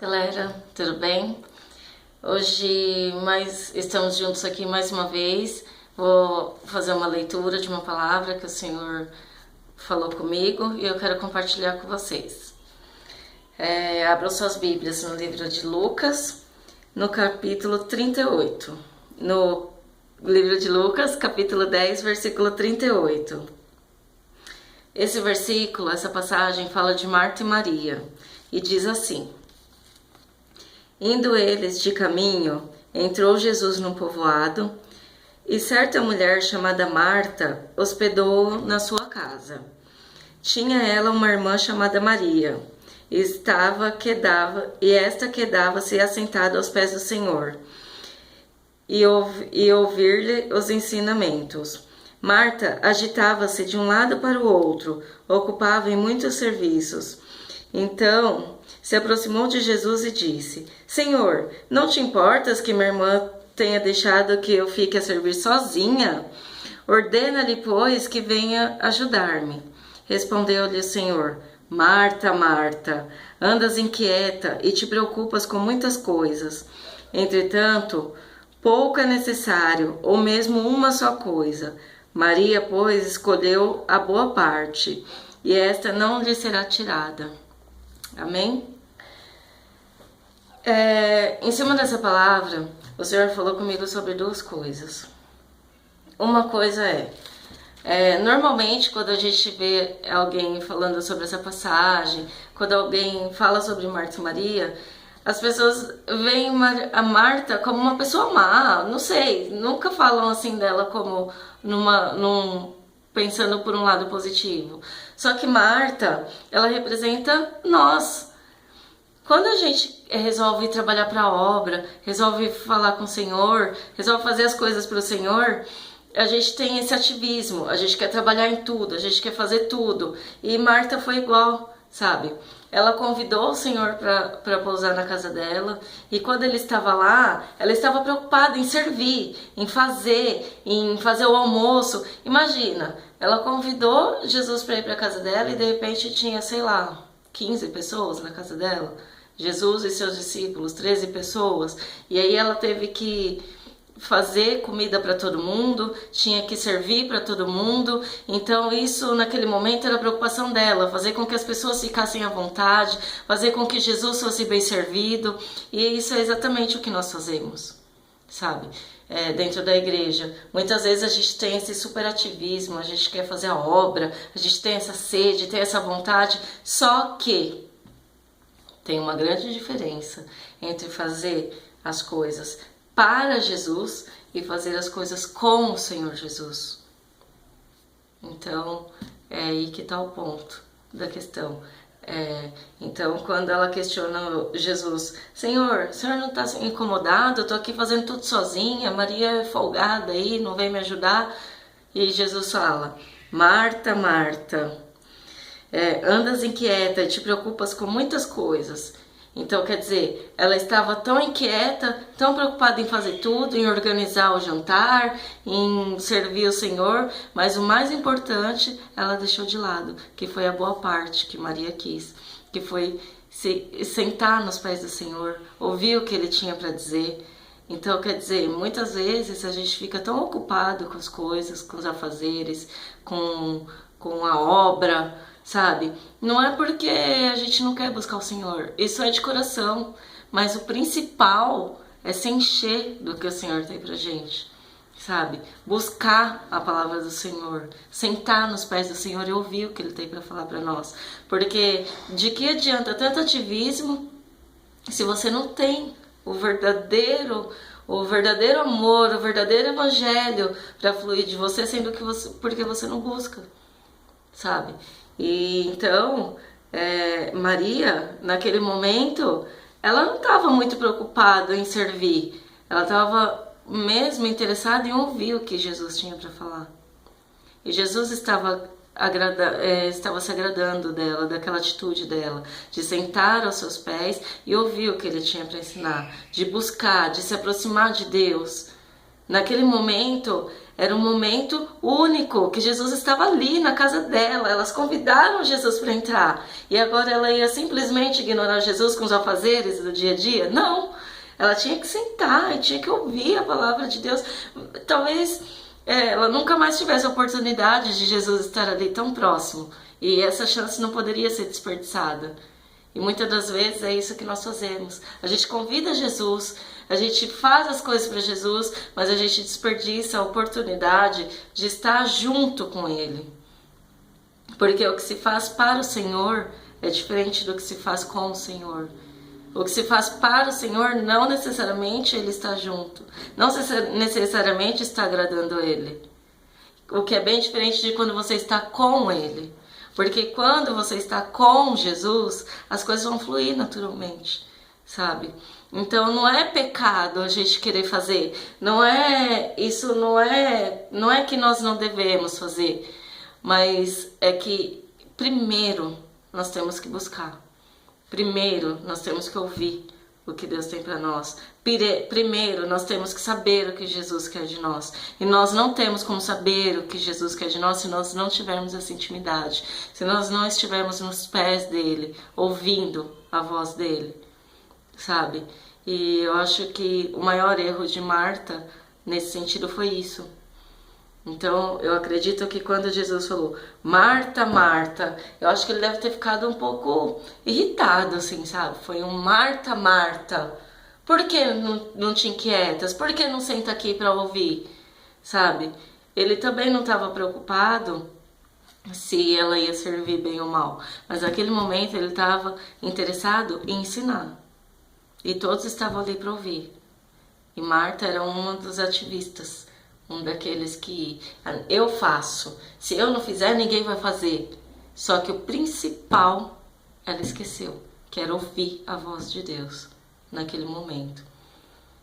Galera, tudo bem? Hoje estamos juntos aqui mais uma vez. Vou fazer uma leitura de uma palavra que o Senhor falou comigo e eu quero compartilhar com vocês. Abram suas Bíblias no livro de Lucas, no capítulo 38. No livro de Lucas, capítulo 10, versículo 38. Esse versículo, essa passagem, fala de Marta e Maria e diz assim: Indo eles de caminho, entrou Jesus num povoado, e certa mulher chamada Marta hospedou-o na sua casa. Tinha ela uma irmã chamada Maria, e esta quedava-se assentada aos pés do Senhor, e ouvir-lhe os ensinamentos. Marta agitava-se de um lado para o outro, ocupava em muitos serviços. Então se aproximou de Jesus e disse: Senhor, não te importas que minha irmã tenha deixado que eu fique a servir sozinha? Ordena-lhe, pois, que venha ajudar-me. Respondeu-lhe o Senhor: Marta, Marta, andas inquieta e te preocupas com muitas coisas. Entretanto, pouco é necessário, ou mesmo uma só coisa. Maria, pois, escolheu a boa parte, e esta não lhe será tirada. Amém? Em cima dessa palavra, o Senhor falou comigo sobre duas coisas. Uma coisa normalmente quando a gente vê alguém falando sobre essa passagem, quando alguém fala sobre Marta e Maria, as pessoas veem a Marta como uma pessoa má, não sei, nunca falam assim dela como pensando por um lado positivo. Só que Marta, ela representa nós. Quando a gente resolve trabalhar para a obra, resolve falar com o Senhor, resolve fazer as coisas para o Senhor, a gente tem esse ativismo, a gente quer trabalhar em tudo, a gente quer fazer tudo. E Marta foi igual, sabe? Ela convidou o Senhor para pousar na casa dela, e quando ele estava lá, ela estava preocupada em servir, em fazer o almoço. Imagina, ela convidou Jesus para ir para a casa dela e de repente tinha, 15 pessoas na casa dela. Jesus e seus discípulos, 13 pessoas. E aí ela teve que fazer comida para todo mundo, tinha que servir para todo mundo. Então isso naquele momento era a preocupação dela, fazer com que as pessoas ficassem à vontade, fazer com que Jesus fosse bem servido. E isso é exatamente o que nós fazemos, sabe? Dentro da igreja. Muitas vezes a gente tem esse superativismo, a gente quer fazer a obra, a gente tem essa sede, tem essa vontade, só que tem uma grande diferença entre fazer as coisas para Jesus e fazer as coisas com o Senhor Jesus. Então, é aí que está o ponto da questão. Então, quando ela questiona Jesus: Senhor, o Senhor não está incomodado? Eu estou aqui fazendo tudo sozinha, Maria é folgada aí, não vem me ajudar. E Jesus fala: Marta, Marta, andas inquieta e te preocupas com muitas coisas. Então, quer dizer, ela estava tão inquieta, tão preocupada em fazer tudo, em organizar o jantar, em servir o Senhor, mas o mais importante ela deixou de lado, que foi a boa parte que Maria quis, que foi se sentar nos pés do Senhor, ouvir o que ele tinha para dizer. Então, quer dizer, muitas vezes a gente fica tão ocupado com as coisas, com os afazeres, com a obra, sabe? Não é porque a gente não quer buscar o Senhor, isso é de coração, mas o principal é se encher do que o Senhor tem pra gente, sabe? Buscar a palavra do Senhor, sentar nos pés do Senhor e ouvir o que Ele tem pra falar pra nós, porque de que adianta tanto ativismo se você não tem o verdadeiro amor, o verdadeiro evangelho pra fluir de você, porque você não busca, sabe? E então, Maria, naquele momento, ela não estava muito preocupada em servir. Ela estava mesmo interessada em ouvir o que Jesus tinha para falar. E Jesus estava se agradando dela, daquela atitude dela, de sentar aos seus pés e ouvir o que ele tinha para ensinar, de buscar, de se aproximar de Deus, Naquele momento, era um momento único, que Jesus estava ali na casa dela. Elas convidaram Jesus para entrar. E agora ela ia simplesmente ignorar Jesus com os afazeres do dia a dia? Não! Ela tinha que sentar e tinha que ouvir a palavra de Deus. Talvez ela nunca mais tivesse a oportunidade de Jesus estar ali tão próximo. E essa chance não poderia ser desperdiçada. E muitas das vezes é isso que nós fazemos. A gente convida Jesus, a gente faz as coisas para Jesus, mas a gente desperdiça a oportunidade de estar junto com Ele. Porque o que se faz para o Senhor é diferente do que se faz com o Senhor. O que se faz para o Senhor não necessariamente Ele está junto, não necessariamente está agradando Ele. O que é bem diferente de quando você está com Ele. Porque quando você está com Jesus, as coisas vão fluir naturalmente, sabe? Então não é pecado a gente querer fazer. Isso não é que nós não devemos fazer, mas é que primeiro nós temos que buscar. Primeiro nós temos que ouvir o que Deus tem para nós. Primeiro nós temos que saber o que Jesus quer de nós. E nós não temos como saber o que Jesus quer de nós se nós não tivermos essa intimidade. Se nós não estivermos nos pés dele, ouvindo a voz dele, sabe? E eu acho que o maior erro de Marta nesse sentido foi isso. Então, eu acredito que quando Jesus falou, Marta, Marta, eu acho que ele deve ter ficado um pouco irritado, assim, sabe? Foi um Marta, Marta, por que não te inquietas? Por que não senta aqui para ouvir, sabe? Ele também não estava preocupado se ela ia servir bem ou mal, mas naquele momento ele estava interessado em ensinar. E todos estavam ali para ouvir. E Marta era uma dos ativistas. Um daqueles que eu faço. Se eu não fizer, ninguém vai fazer. Só que o principal, ela esqueceu. Que era ouvir a voz de Deus naquele momento.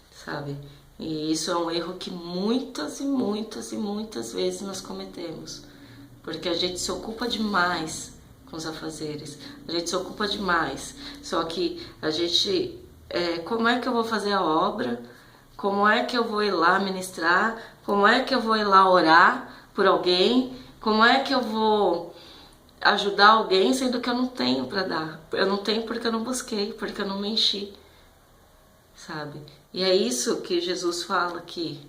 Sabe? E isso é um erro que muitas e muitas e muitas vezes nós cometemos. Porque a gente se ocupa demais com os afazeres. A gente se ocupa demais. Só que a gente... como é que eu vou fazer a obra? Como é que eu vou ir lá ministrar? Como é que eu vou ir lá orar por alguém? Como é que eu vou ajudar alguém sendo que eu não tenho para dar? Eu não tenho porque eu não busquei, porque eu não me enchi, sabe? E é isso que Jesus fala aqui,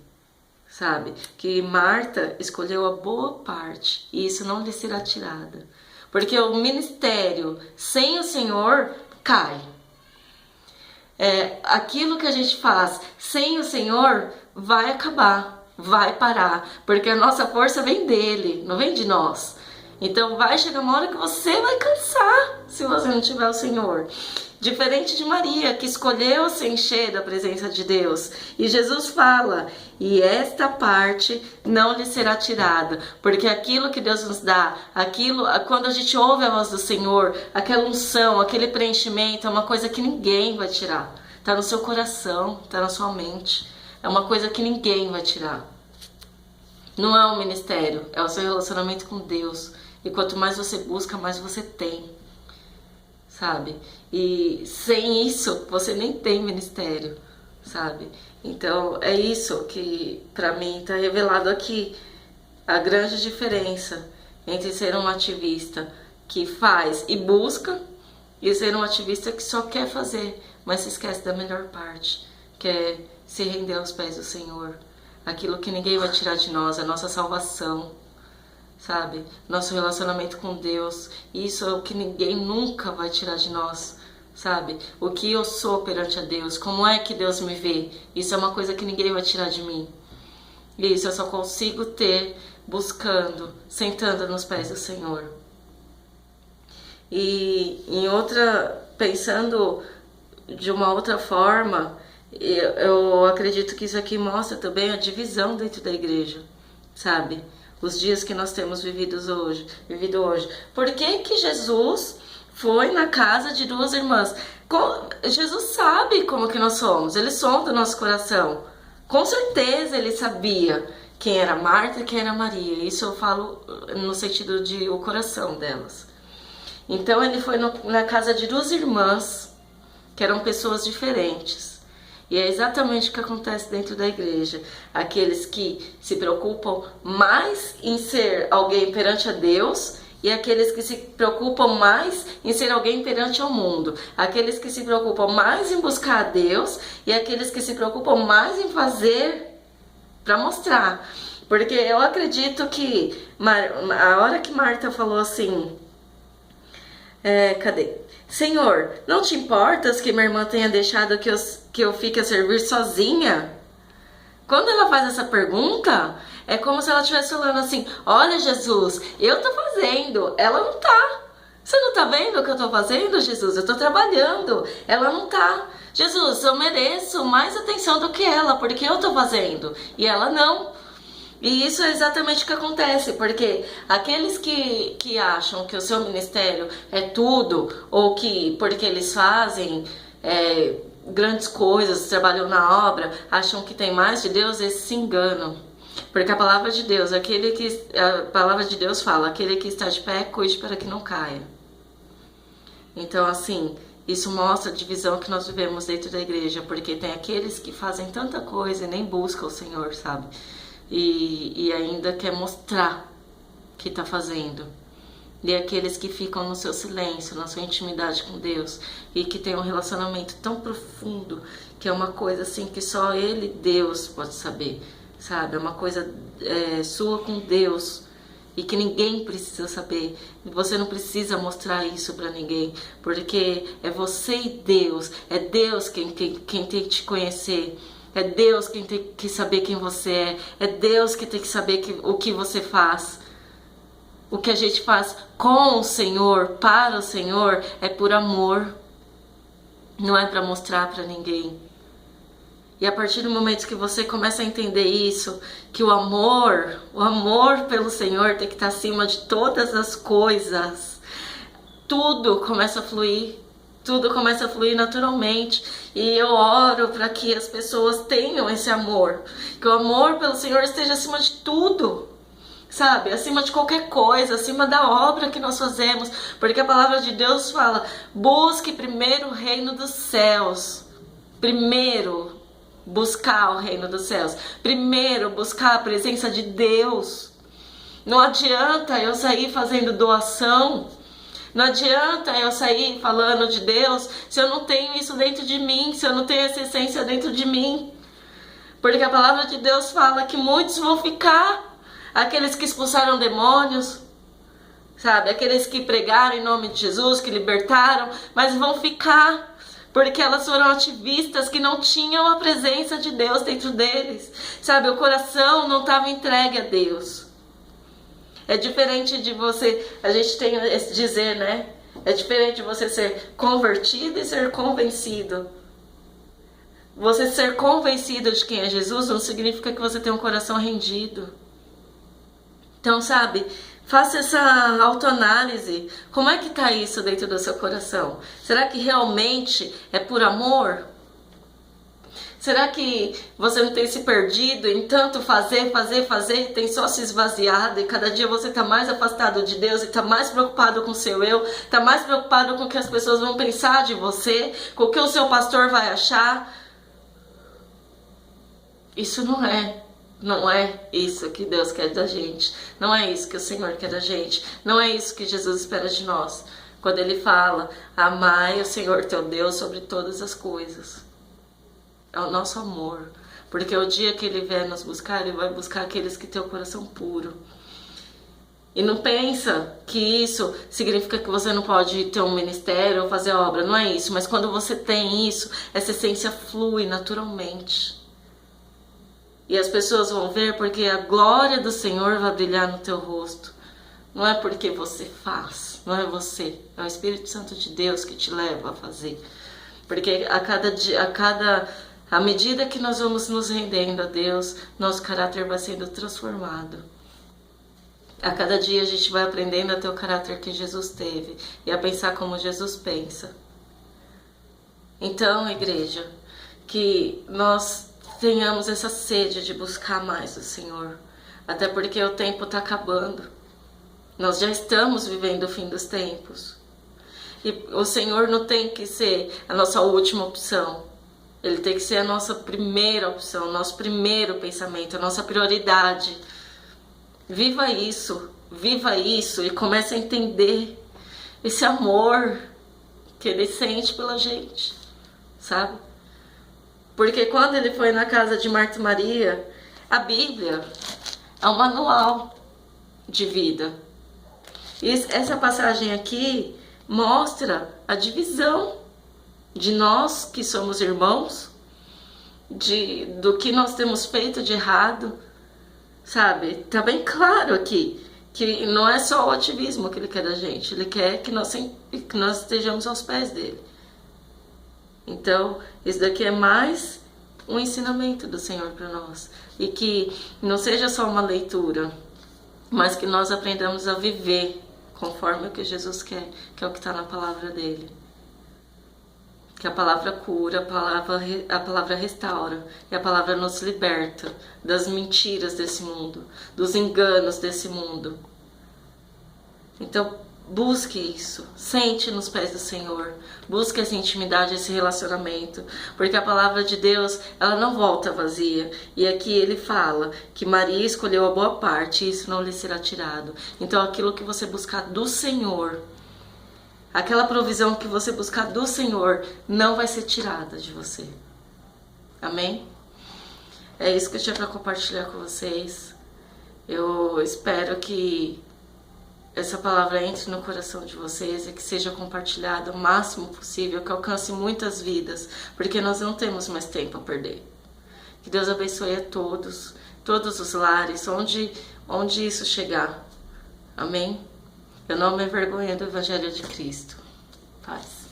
sabe? Que Marta escolheu a boa parte e isso não lhe será tirada. Porque o ministério sem o Senhor cai. Aquilo que a gente faz sem o Senhor vai acabar, vai parar, porque a nossa força vem dele, não vem de nós. Então vai chegar uma hora que você vai cansar se você não tiver o Senhor. Diferente de Maria, que escolheu se encher da presença de Deus. E Jesus fala, e esta parte não lhe será tirada, porque aquilo que Deus nos dá, quando a gente ouve a voz do Senhor, aquela unção, aquele preenchimento, é uma coisa que ninguém vai tirar. Está no seu coração, está na sua mente. É uma coisa que ninguém vai tirar. Não é um ministério, é o seu relacionamento com Deus. E quanto mais você busca, mais você tem. Sabe? E sem isso, você nem tem ministério, sabe? Então, é isso que, pra mim, está revelado aqui. A grande diferença entre ser um ativista que faz e busca e ser um ativista que só quer fazer, mas se esquece da melhor parte, que é se render aos pés do Senhor. Aquilo que ninguém vai tirar de nós, a nossa salvação, sabe? Nosso relacionamento com Deus. Isso é o que ninguém nunca vai tirar de nós, sabe? O que eu sou perante a Deus, como é que Deus me vê. Isso é uma coisa que ninguém vai tirar de mim. Isso eu só consigo ter buscando, sentando nos pés do Senhor. E pensando de uma outra forma, eu acredito que isso aqui mostra também a divisão dentro da igreja, sabe? Os dias que nós temos vivido hoje. Por que Jesus foi na casa de duas irmãs? Jesus sabe como que nós somos, ele sonda o nosso coração. Com certeza ele sabia quem era Marta e quem era Maria. Isso eu falo no sentido de o coração delas. Então ele foi na casa de duas irmãs, que eram pessoas diferentes. E é exatamente o que acontece dentro da igreja. Aqueles que se preocupam mais em ser alguém perante a Deus e aqueles que se preocupam mais em ser alguém perante ao mundo. Aqueles que se preocupam mais em buscar a Deus e aqueles que se preocupam mais em fazer para mostrar. Porque eu acredito que a hora que Marta falou assim, cadê? Senhor, não te importas que minha irmã tenha deixado que eu fique a servir sozinha? Quando ela faz essa pergunta, é como se ela estivesse falando assim, olha Jesus, eu tô fazendo, ela não tá. Você não tá vendo o que eu tô fazendo, Jesus? Eu tô trabalhando, ela não tá. Jesus, eu mereço mais atenção do que ela, porque eu tô fazendo, e ela não. E isso é exatamente o que acontece, porque aqueles que acham que o seu ministério é tudo, ou que porque eles fazem grandes coisas, trabalham na obra, acham que tem mais de Deus, eles se enganam. Porque a palavra de Deus, a palavra de Deus fala, aquele que está de pé, cuide para que não caia. Então, assim, isso mostra a divisão que nós vivemos dentro da igreja, porque tem aqueles que fazem tanta coisa e nem buscam o Senhor, sabe? E ainda quer mostrar que está fazendo. E aqueles que ficam no seu silêncio, na sua intimidade com Deus, e que tem um relacionamento tão profundo, que é uma coisa assim que só Ele, Deus, pode saber, sabe? É uma coisa sua com Deus, e que ninguém precisa saber. Você não precisa mostrar isso para ninguém, porque é você e Deus. É Deus quem tem que te conhecer. É Deus quem tem que saber quem você é. É Deus que tem que saber o que você faz. O que a gente faz com o Senhor, para o Senhor, é por amor. Não é para mostrar para ninguém. E a partir do momento que você começa a entender isso, que o amor pelo Senhor tem que estar acima de todas as coisas, tudo começa a fluir. Tudo começa a fluir naturalmente. E eu oro para que as pessoas tenham esse amor. Que o amor pelo Senhor esteja acima de tudo. Sabe? Acima de qualquer coisa. Acima da obra que nós fazemos. Porque a palavra de Deus fala, busque primeiro o reino dos céus. Primeiro buscar o reino dos céus. Primeiro buscar a presença de Deus. Não adianta eu sair fazendo doação. Não adianta eu sair falando de Deus se eu não tenho isso dentro de mim, se eu não tenho essa essência dentro de mim. Porque a palavra de Deus fala que muitos vão ficar, aqueles que expulsaram demônios, sabe? Aqueles que pregaram em nome de Jesus, que libertaram, mas vão ficar, porque elas foram ativistas que não tinham a presença de Deus dentro deles, sabe? O coração não estava entregue a Deus. É diferente de você, a gente tem esse dizer, né? É diferente de você ser convertido e ser convencido. Você ser convencido de quem é Jesus não significa que você tem um coração rendido. Então, sabe, faça essa autoanálise. Como é que tá isso dentro do seu coração? Será que realmente é por amor? Será que você não tem se perdido em tanto fazer, tem só se esvaziado e cada dia você está mais afastado de Deus e está mais preocupado com o seu eu, está mais preocupado com o que as pessoas vão pensar de você, com o que o seu pastor vai achar? Isso não é isso que Deus quer da gente, não é isso que o Senhor quer da gente, não é isso que Jesus espera de nós. Quando Ele fala, amai o Senhor teu Deus sobre todas as coisas. É o nosso amor. Porque o dia que Ele vier nos buscar, Ele vai buscar aqueles que têm o coração puro. E não pensa que isso significa que você não pode ter um ministério ou fazer obra. Não é isso. Mas quando você tem isso, essa essência flui naturalmente. E as pessoas vão ver porque a glória do Senhor vai brilhar no teu rosto. Não é porque você faz. Não é você. É o Espírito Santo de Deus que te leva a fazer. Porque à medida que nós vamos nos rendendo a Deus, nosso caráter vai sendo transformado. A cada dia a gente vai aprendendo a ter o caráter que Jesus teve e a pensar como Jesus pensa. Então, igreja, que nós tenhamos essa sede de buscar mais o Senhor. Até porque o tempo está acabando. Nós já estamos vivendo o fim dos tempos. E o Senhor não tem que ser a nossa última opção. Ele tem que ser a nossa primeira opção, nosso primeiro pensamento, a nossa prioridade. Viva isso e comece a entender esse amor que ele sente pela gente, sabe? Porque quando ele foi na casa de Marta e Maria, a Bíblia é um manual de vida. E essa passagem aqui mostra a divisão de nós que somos irmãos, do que nós temos feito de errado, sabe? Tá bem claro aqui que não é só o ativismo que ele quer da gente, ele quer que nós estejamos aos pés dele. Então, isso daqui é mais um ensinamento do Senhor para nós. E que não seja só uma leitura, mas que nós aprendamos a viver conforme o que Jesus quer, que é o que está na palavra dele. Que a palavra cura, a palavra restaura, e a palavra nos liberta das mentiras desse mundo, dos enganos desse mundo. Então, busque isso, sente nos pés do Senhor, busque essa intimidade, esse relacionamento, porque a palavra de Deus, ela não volta vazia. E aqui ele fala que Maria escolheu a boa parte e isso não lhe será tirado. Então, aquilo que você buscar do Senhor, aquela provisão que você buscar do Senhor não vai ser tirada de você. Amém? É isso que eu tinha para compartilhar com vocês. Eu espero que essa palavra entre no coração de vocês e que seja compartilhada o máximo possível, que alcance muitas vidas, porque nós não temos mais tempo a perder. Que Deus abençoe a todos os lares, onde isso chegar. Amém? Eu não me envergonho do Evangelho de Cristo. Paz.